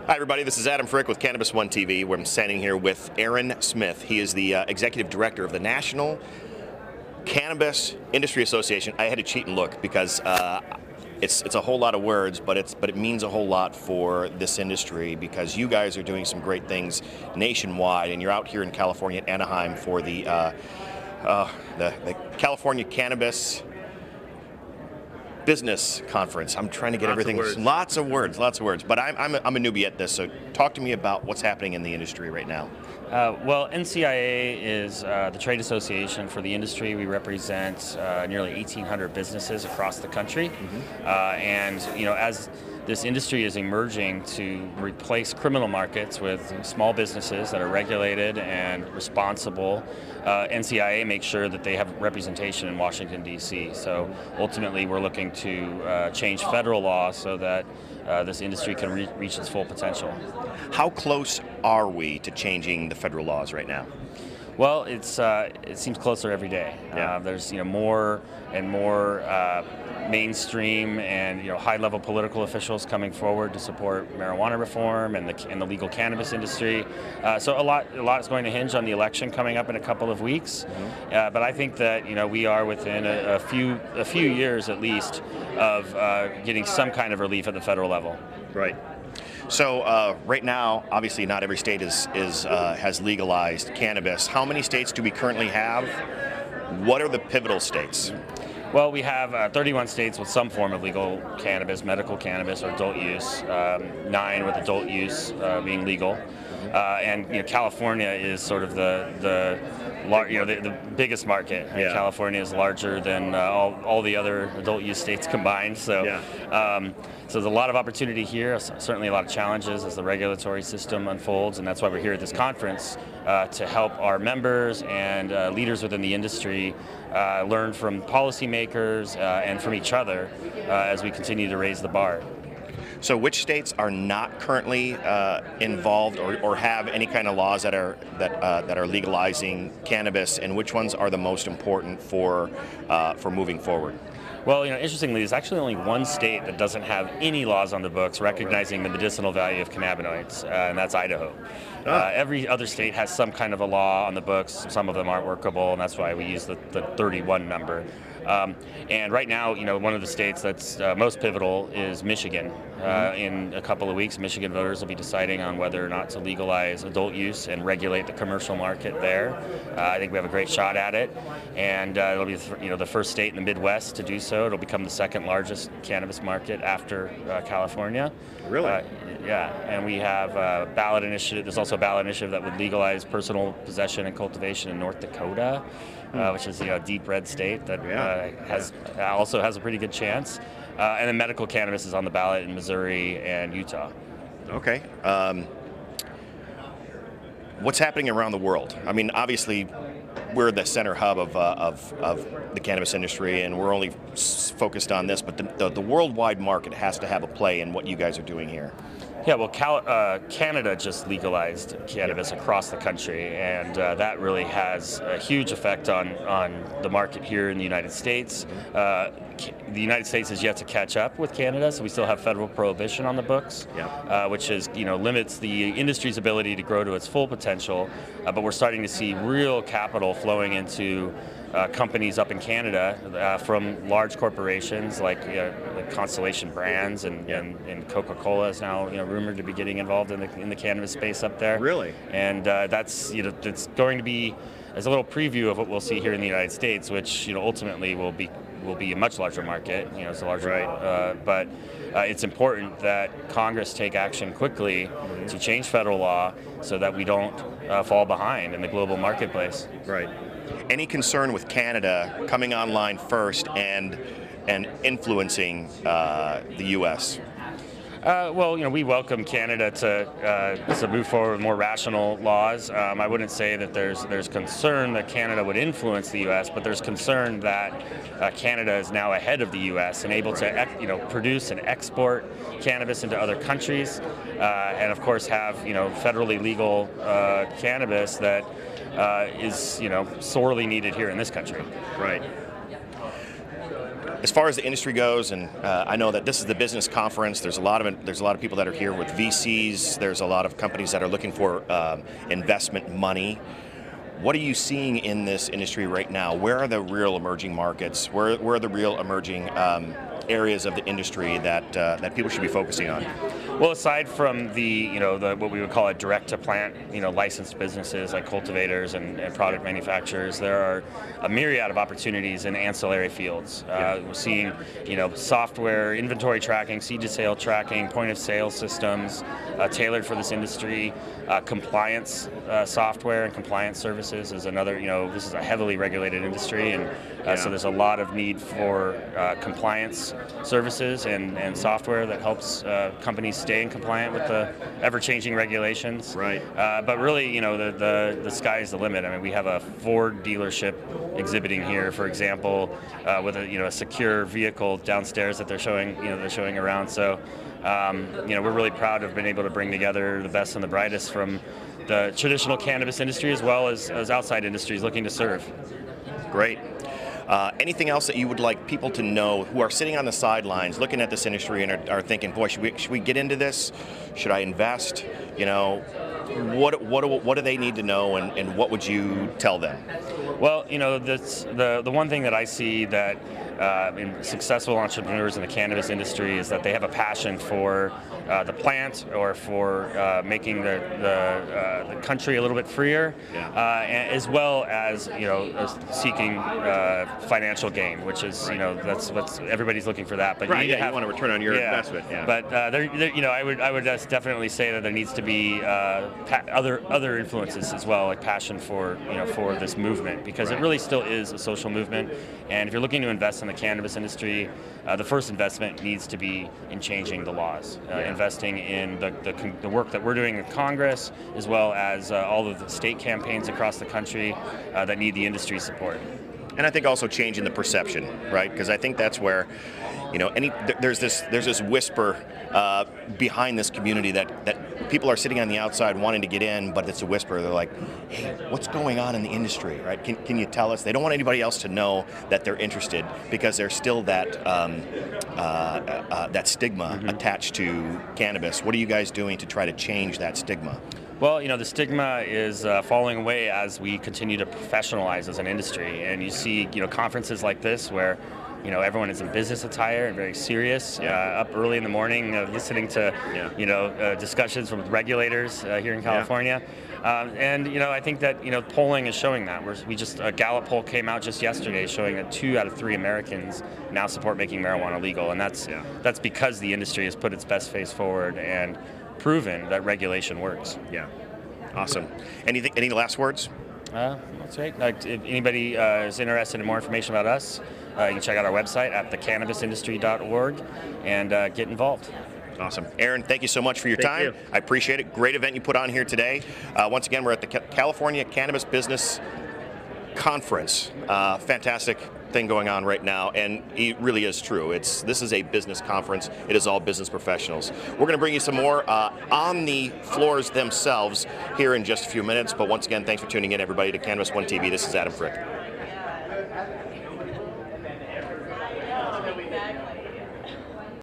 Hi everybody, this is Adam Frick with Cannabis One TV, where I'm standing here with Aaron Smith. He is the Executive Director of the National Cannabis Industry Association. I had to cheat and look because it's a whole lot of words, but it means a whole lot for this industry because you guys are doing some great things nationwide, and you're out here in California at Anaheim for the California Cannabis Business Conference. I'm trying to get everything. Lots of words. But I'm a newbie at this, so talk to me about what's happening in the industry right now. Well, NCIA is the trade association for the industry. We represent nearly 1,800 businesses across the country, and as this industry is emerging to replace criminal markets with small businesses that are regulated and responsible, NCIA makes sure that they have representation in Washington, D.C. So ultimately, we're looking to change federal law so that this industry can reach its full potential. How close are we to changing the federal laws right now? Well, it seems closer every day. Yeah. There's more and more mainstream and high-level political officials coming forward to support marijuana reform and the legal cannabis industry. So a lot is going to hinge on the election coming up in a couple of weeks. But I think that we are within a few years at least of getting some kind of relief at the federal level. Right. So right now, obviously, not every state has legalized cannabis. How many states do we currently have? What are the pivotal states? Well, we have 31 states with some form of legal cannabis, medical cannabis, or adult use. 9 with adult use being legal, and California is sort of the biggest market. Yeah. California is larger than all the other adult use states combined. So, so there's a lot of opportunity here. Certainly, a lot of challenges as the regulatory system unfolds, and that's why we're here at this conference to help our members and leaders within the industry learn from policymakers and from each other as we continue to raise the bar. So which states are not currently involved or have any kind of laws that are legalizing cannabis, and which ones are the most important for moving forward? Well, interestingly, there's actually only one state that doesn't have any laws on the books recognizing the medicinal value of cannabinoids, and that's Idaho. Every other state has some kind of a law on the books. Some of them aren't workable, and that's why we use the 31 number. And right now, one of the states that's most pivotal is Michigan. In a couple of weeks, Michigan voters will be deciding on whether or not to legalize adult use and regulate the commercial market there. I think we have a great shot at it, and it'll be the first state in the Midwest to do so. It'll become the second largest cannabis market after California. Really? Yeah, and we have a ballot initiative. There's also a ballot initiative that would legalize personal possession and cultivation in North Dakota, which is a deep red state that also has a pretty good chance. And then medical cannabis is on the ballot in Missouri and Utah. Okay. What's happening around the world? I mean, obviously, we're the center hub of the cannabis industry, and we're only focused on this, but the worldwide market has to have a play in what you guys are doing here. Yeah, well, Canada just legalized cannabis across the country, and that really has a huge effect on the market here in the United States. The United States is yet to catch up with Canada, so we still have federal prohibition on the books, which is limits the industry's ability to grow to its full potential. But we're starting to see real capital flowing into companies up in Canada from large corporations like Constellation Brands and Coca-Cola is now rumored to be getting involved in the cannabis space up there. Really? And that's it's going to be as a little preview of what we'll see here in the United States, which ultimately will be a much larger market. It's a larger, but it's important that Congress take action quickly to change federal law so that we don't fall behind in the global marketplace. Right. Any concern with Canada coming online first and influencing the U.S.? Well, we welcome Canada to move forward with more rational laws. I wouldn't say that there's concern that Canada would influence the U.S., but there's concern that Canada is now ahead of the U.S. and able to produce and export cannabis into other countries, and of course have federally legal cannabis that is sorely needed here in this country. Right. As far as the industry goes, and I know that this is the business conference. There's a lot of people that are here with VCs. There's a lot of companies that are looking for investment money. What are you seeing in this industry right now? Where are the real emerging markets? Where are the real emerging areas of the industry that people should be focusing on? Well, aside from the what we would call a direct to plant, licensed businesses like cultivators and product manufacturers, there are a myriad of opportunities in ancillary fields. We're seeing software, inventory tracking, seed to sale tracking, point of sale systems tailored for this industry. Compliance software and compliance services is another. This is a heavily regulated industry, and so there's a lot of need for compliance services and software that helps companies stay in compliant with the ever-changing regulations. Right. But really, the sky is the limit. I mean, we have a Ford dealership exhibiting here, for example, with a secure vehicle downstairs that they're showing around. So, we're really proud to have been able to bring together the best and the brightest from the traditional cannabis industry as well as outside industries looking to serve. Great. Anything else that you would like people to know who are sitting on the sidelines looking at this industry and are thinking, boy, should we get into this? Should I invest? What do they need to know, and what would you tell them? Well, the one thing that I see that in successful entrepreneurs in the cannabis industry is that they have a passion for the plant or for making the country a little bit freer, as well as seeking financial gain, which is that's what's everybody's looking for that. But right, you want to return on your investment. Yeah. But I would just definitely say that there needs to be other influences as well, like passion for this movement, because it really still is a social movement. And if you're looking to invest in the cannabis industry, the first investment needs to be in changing the laws, investing in the work that we're doing in Congress, as well as all of the state campaigns across the country that need the industry support. And I think also changing the perception, right? Because I think that's where, there's this whisper behind this community that people are sitting on the outside wanting to get in, but it's a whisper. They're like, hey, what's going on in the industry, right? Can you tell us? They don't want anybody else to know that they're interested, because there's still that stigma attached to cannabis. What are you guys doing to try to change that stigma? Well, the stigma is falling away as we continue to professionalize as an industry, and you see, conferences like this where, everyone is in business attire and very serious, up early in the morning, listening to, discussions from regulators here in California. And I think that polling is showing that. A Gallup poll came out just yesterday showing that 2 out of 3 Americans now support making marijuana legal, and that's because the industry has put its best face forward and proven that regulation works. Yeah, awesome. Any last words? That's right. If anybody is interested in more information about us, you can check out our website at thecannabisindustry.org and get involved. Awesome. Aaron, thank you so much for your time. I appreciate it. Great event you put on here today. Once again, we're at the California Cannabis Business Conference. Fantastic thing going on right now, and it really is true. This is a business conference. It is all business professionals. We're going to bring you some more on the floors themselves here in just a few minutes, but once again, thanks for tuning in, everybody, to Cannabis One TV. This is Adam Frick.